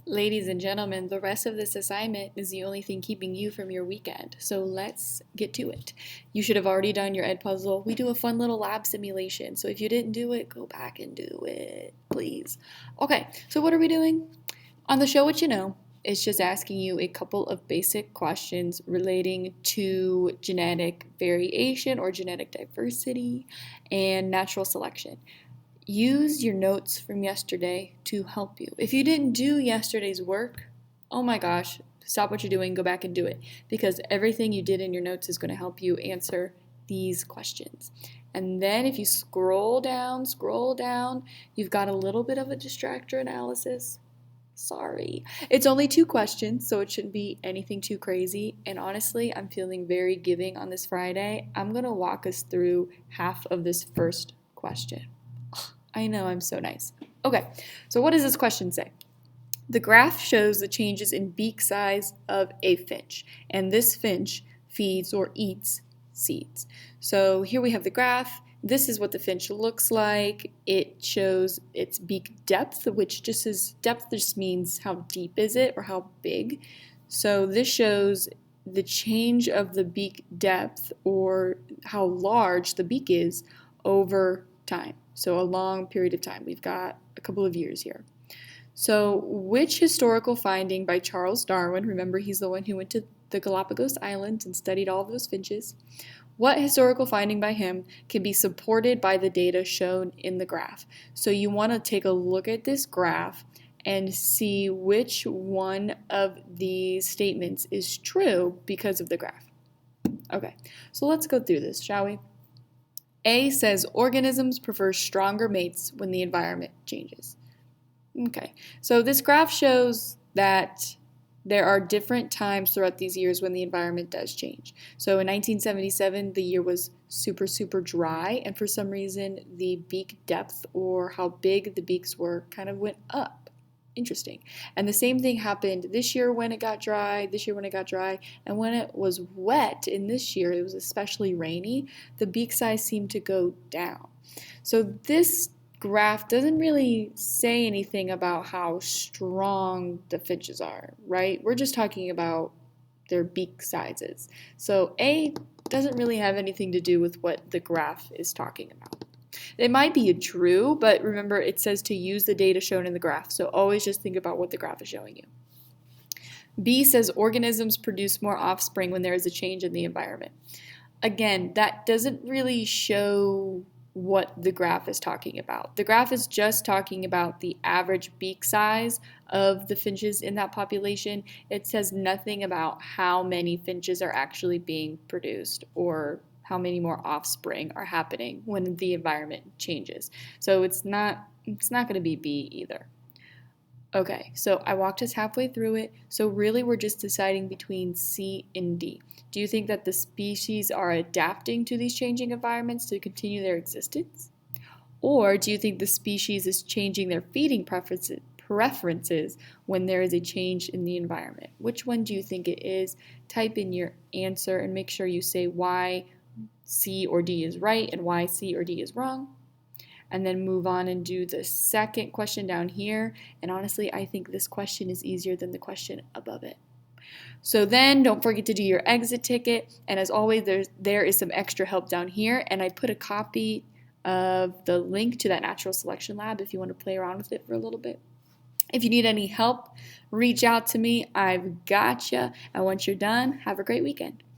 Ladies and gentlemen, the rest of this assignment is the only thing keeping you from your weekend, so let's get to it. You should have already done your Edpuzzle. We do a fun little lab simulation, so if you didn't do it, go back and do it, please. Okay, so what are we doing? On the Show What You Know, it's just asking you a couple of basic questions relating to genetic variation or genetic diversity and natural selection. Use your notes from yesterday to help you. If you didn't do yesterday's work, oh my gosh, stop what you're doing, go back and do it, because everything you did in your notes is going to help you answer these questions. And then if you scroll down, you've got a little bit of a distractor analysis. Sorry. It's only 2 questions, so it shouldn't be anything too crazy. And honestly, I'm feeling very giving on this Friday. I'm going to walk us through half of this first question. I know, I'm so nice. Okay, so what does this question say? The graph shows the changes in beak size of a finch, and this finch feeds or eats seeds. So here we have the graph. This is what the finch looks like. It shows its beak depth, which just is depth just means how deep is it or how big. So this shows the change of the beak depth or how large the beak is over time. So a long period of time. We've got a couple of years here. So, which historical finding by Charles Darwin, remember he's the one who went to the Galapagos Islands and studied all of those finches, what historical finding by him can be supported by the data shown in the graph? So, you want to take a look at this graph and see which one of these statements is true because of the graph. Okay, so let's go through this, shall we? A says organisms prefer stronger mates when the environment changes. Okay, so this graph shows that there are different times throughout these years when the environment does change. So in 1977, the year was super, super dry, and for some reason, the beak depth or how big the beaks were kind of went up. Interesting. And the same thing happened this year when it got dry, this year when it got dry, and when it was wet in this year, it was especially rainy, the beak size seemed to go down. So this graph doesn't really say anything about how strong the finches are, right? We're just talking about their beak sizes. So A doesn't really have anything to do with what the graph is talking about. It might be true, but remember it says to use the data shown in the graph, so always just think about what the graph is showing you. B says organisms produce more offspring when there is a change in the environment. Again, that doesn't really show what the graph is talking about. The graph is just talking about the average beak size of the finches in that population. It says nothing about how many finches are actually being produced or how many more offspring are happening when the environment changes. So it's not going to be B either. Okay, so I walked us halfway through it. So really we're just deciding between C and D. Do you think that the species are adapting to these changing environments to continue their existence? Or do you think the species is changing their feeding preferences when there is a change in the environment? Which one do you think it is? Type in your answer and make sure you say why C or D is right and why C or D is wrong. And then move on and do the second question down here. And honestly, I think this question is easier than the question above it. So then don't forget to do your exit ticket. And as always, there is some extra help down here. And I put a copy of the link to that natural selection lab if you want to play around with it for a little bit. If you need any help, reach out to me. I've got you. And once you're done, have a great weekend.